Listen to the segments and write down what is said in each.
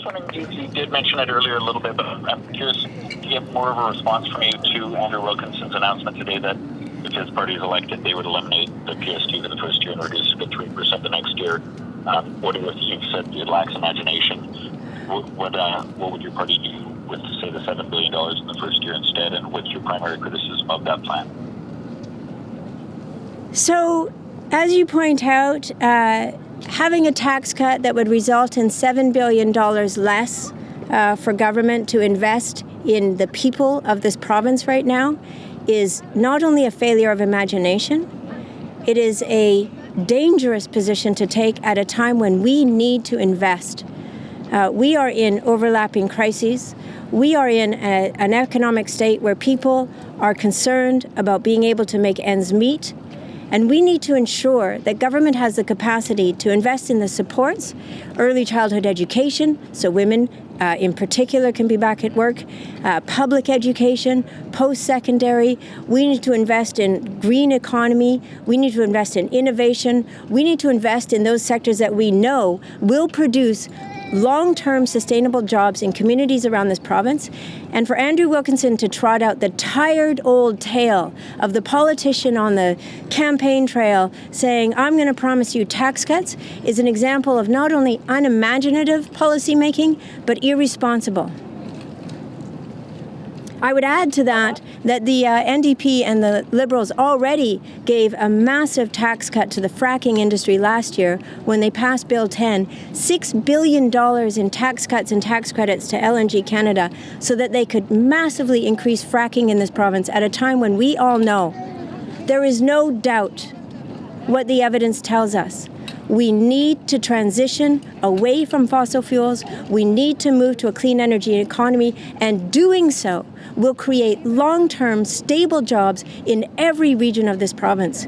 just wondering, you did mention it earlier a little bit, but I'm curious to get more of a response from you to Andrew Wilkinson's announcement today that if his party is elected, they would eliminate the PS2 for the first year and reduce it to 3% the next year. What if you've said it lacks imagination? What would your party do with, say, the $7 billion in the first year instead, and what's your primary criticism of that plan? So, as you point out, having a tax cut that would result in $7 billion less for government to invest in the people of this province right now is not only a failure of imagination, it is a dangerous position to take at a time when we need to invest. We are in overlapping crises. We are in an economic state where people are concerned about being able to make ends meet. And we need to ensure that government has the capacity to invest in the supports, early childhood education, so women in particular can be back at work, public education, post-secondary. We need to invest in green economy. We need to invest in innovation. We need to invest in those sectors that we know will produce long-term sustainable jobs in communities around this province. And for Andrew Wilkinson to trot out the tired old tale of the politician on the campaign trail saying, I'm going to promise you tax cuts, is an example of not only unimaginative policymaking, but irresponsible. I would add to that the NDP and the Liberals already gave a massive tax cut to the fracking industry last year when they passed Bill 10, $6 billion in tax cuts and tax credits to LNG Canada so that they could massively increase fracking in this province at a time when we all know there is no doubt what the evidence tells us. We need to transition away from fossil fuels. We need to move to a clean energy economy, and doing so will create long-term, stable jobs in every region of this province.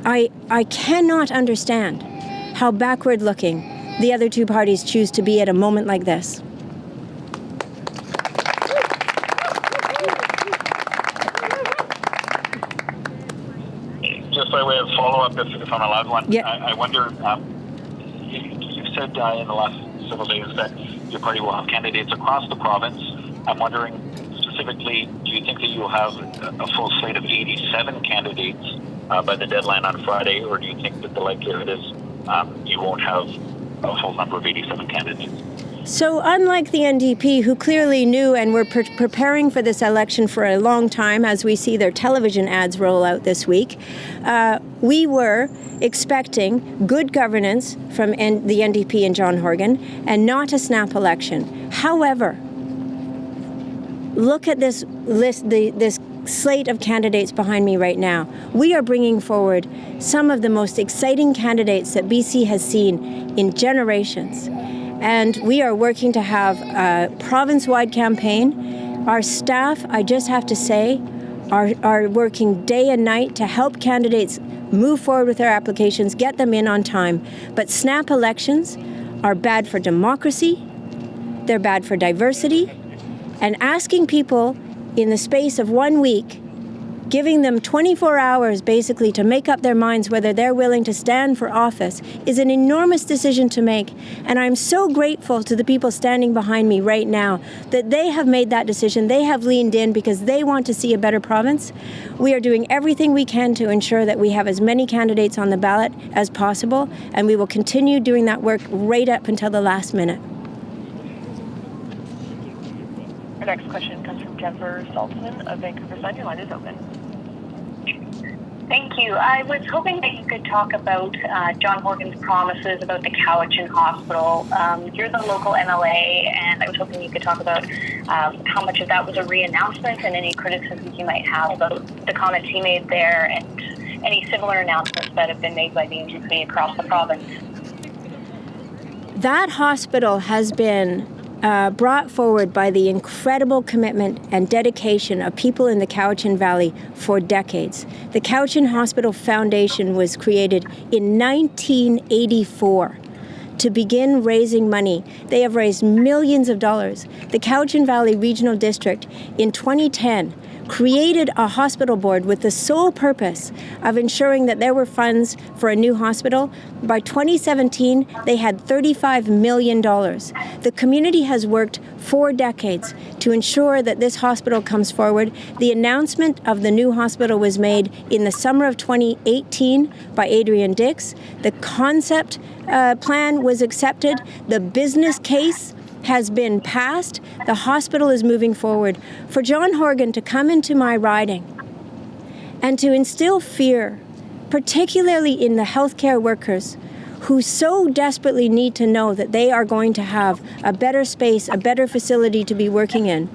I cannot understand how backward-looking the other two parties choose to be at a moment like this. Just by way of follow-up, if I'm allowed one, yeah. I wonder, you've said in the last several days that your party will have candidates across the province. I'm wondering, specifically, do you think that you will have a full slate of 87 candidates by the deadline on Friday, or do you think that the likelihood is you won't have a full number of 87 candidates? So unlike the NDP, who clearly knew and were preparing for this election for a long time, as we see their television ads roll out this week, we were expecting good governance from the NDP and John Horgan and not a snap election. However, look at this list, this slate of candidates behind me right now. We are bringing forward some of the most exciting candidates that BC has seen in generations. And we are working to have a province-wide campaign. Our staff, I just have to say, are working day and night to help candidates move forward with their applications, get them in on time. But snap elections are bad for democracy, they're bad for diversity, and asking people in the space of 1 week, giving them 24 hours basically to make up their minds whether they're willing to stand for office is an enormous decision to make. And I'm so grateful to the people standing behind me right now that they have made that decision. They have leaned in because they want to see a better province. We are doing everything we can to ensure that we have as many candidates on the ballot as possible, and we will continue doing that work right up until the last minute. Our next question comes from Jennifer Saltzman of Vancouver Sun. Your line is open. Thank you. I was hoping that you could talk about John Horgan's promises about the Cowichan Hospital. You're the local MLA, and I was hoping you could talk about how much of that was a re-announcement and any criticisms you might have about the comments he made there and any similar announcements that have been made by the NDP across the province. That hospital has been brought forward by the incredible commitment and dedication of people in the Cowichan Valley for decades. The Cowichan Hospital Foundation was created in 1984 to begin raising money. They have raised millions of dollars. The Cowichan Valley Regional District in 2010 created a hospital board with the sole purpose of ensuring that there were funds for a new hospital. By 2017, they had $35 million. The community has worked 4 decades to ensure that this hospital comes forward. The announcement of the new hospital was made in the summer of 2018 by Adrian Dix. The concept plan was accepted. The business case has been passed. The hospital is moving forward. For John Horgan to come into my riding and to instill fear, particularly in the healthcare workers who so desperately need to know that they are going to have a better space, a better facility to be working in,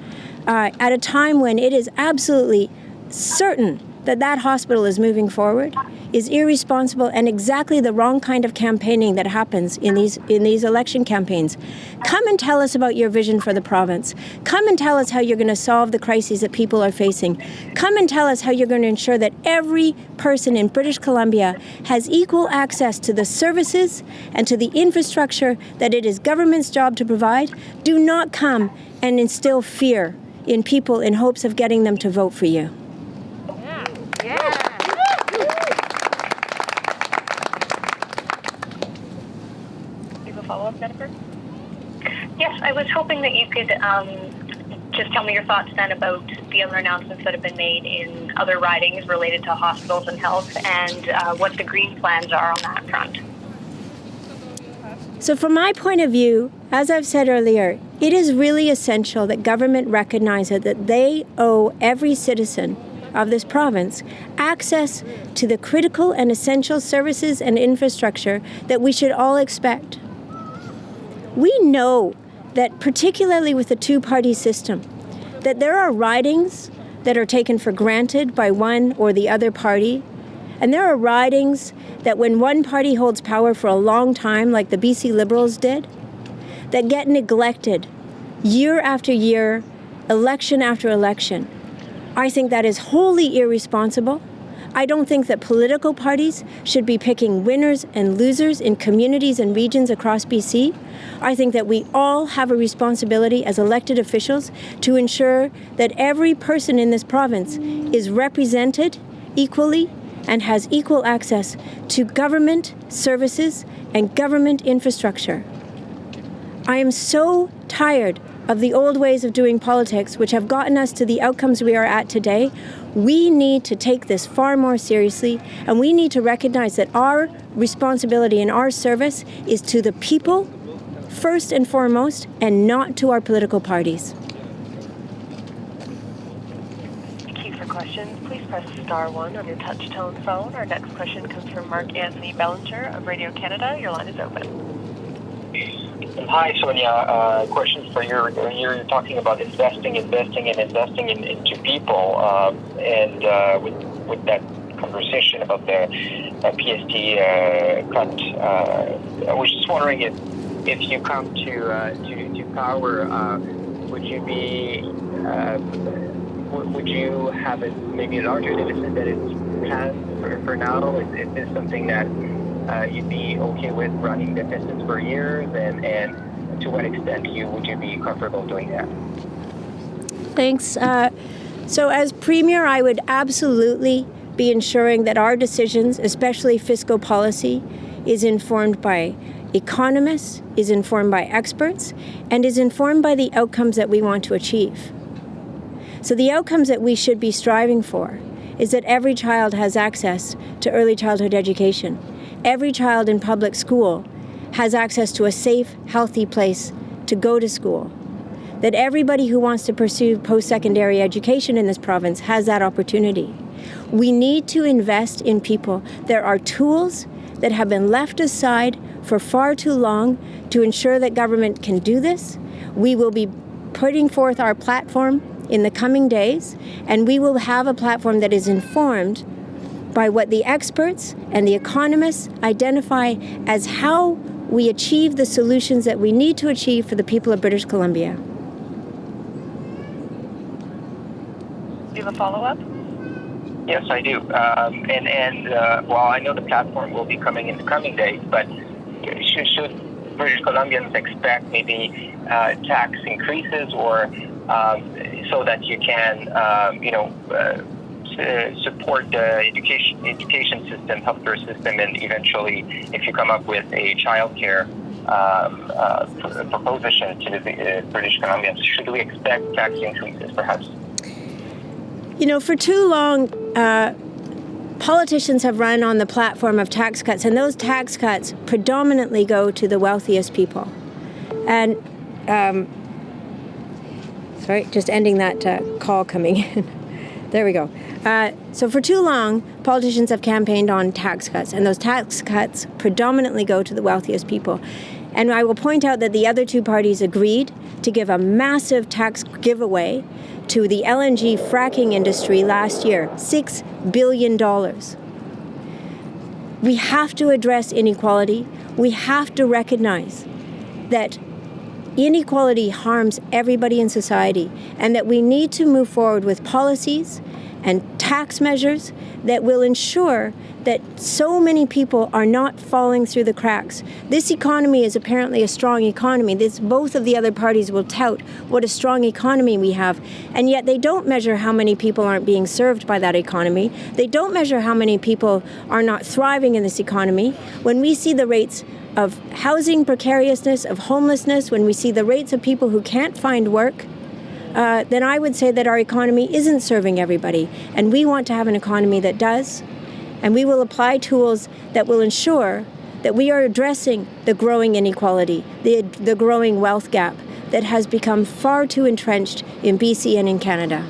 at a time when it is absolutely certain that that hospital is moving forward, is irresponsible and exactly the wrong kind of campaigning that happens in these election campaigns. Come and tell us about your vision for the province. Come and tell us how you're going to solve the crises that people are facing. Come and tell us how you're going to ensure that every person in British Columbia has equal access to the services and to the infrastructure that it is government's job to provide. Do not come and instill fear in people in hopes of getting them to vote for you. Follow-up, Jennifer? Yes, I was hoping that you could just tell me your thoughts then about the other announcements that have been made in other ridings related to hospitals and health, and what the Green plans are on that front. So from my point of view, as I've said earlier, it is really essential that government recognizes that they owe every citizen of this province access to the critical and essential services and infrastructure that we should all expect. We know that, particularly with the two-party system, that there are ridings that are taken for granted by one or the other party, and there are ridings that when one party holds power for a long time, like the BC Liberals did, that get neglected year after year, election after election. I think that is wholly irresponsible. I don't think that political parties should be picking winners and losers in communities and regions across BC. I think that we all have a responsibility as elected officials to ensure that every person in this province is represented equally and has equal access to government services and government infrastructure. I am so tired of the old ways of doing politics, which have gotten us to the outcomes we are at today. We need to take this far more seriously, and we need to recognize that our responsibility and our service is to the people, first and foremost, and not to our political parties. Thank you for questions. Please press star 1 on your touch-tone phone. Our next question comes from Mark Anthony Bellinger of Radio Canada. Your line is open. Hi, Sonia. Question for you. You're talking about investing into people, and with that conversation about the PST cut, I was just wondering if you come to power, would you have maybe a larger deficit that is planned for now? Is this something that you'd be okay with running deficits for years, and to what extent would you be comfortable doing that? Thanks. So as Premier, I would absolutely be ensuring that our decisions, especially fiscal policy, is informed by economists, is informed by experts, and is informed by the outcomes that we want to achieve. So the outcomes that we should be striving for is that every child has access to early childhood education. Every child in public school has access to a safe, healthy place to go to school. That everybody who wants to pursue post-secondary education in this province has that opportunity. We need to invest in people. There are tools that have been left aside for far too long to ensure that government can do this. We will be putting forth our platform in the coming days, and we will have a platform that is informed by what the experts and the economists identify as how we achieve the solutions that we need to achieve for the people of British Columbia. Do you have a follow-up? Yes, I do. Well, I know the platform will be coming in the coming days, but should British Columbians expect maybe tax increases, or so that you can, support the education system, healthcare system, and eventually, if you come up with a childcare proposition to the British Columbians, should we expect tax increases, perhaps? For too long, politicians have run on the platform of tax cuts, and those tax cuts predominantly go to the wealthiest people. And, sorry, just ending that call coming in. There we go. So for too long, politicians have campaigned on tax cuts, and those tax cuts predominantly go to the wealthiest people. And I will point out that the other two parties agreed to give a massive tax giveaway to the LNG fracking industry last year, $6 billion. We have to address inequality. We have to recognize that inequality harms everybody in society, and that we need to move forward with policies and tax measures that will ensure that so many people are not falling through the cracks. This economy is apparently a strong economy. Both of the other parties will tout what a strong economy we have, and yet they don't measure how many people aren't being served by that economy. They don't measure how many people are not thriving in this economy. When we see the rates of housing precariousness, of homelessness, when we see the rates of people who can't find work, then I would say that our economy isn't serving everybody. And we want to have an economy that does. And we will apply tools that will ensure that we are addressing the growing inequality, the growing wealth gap that has become far too entrenched in BC and in Canada.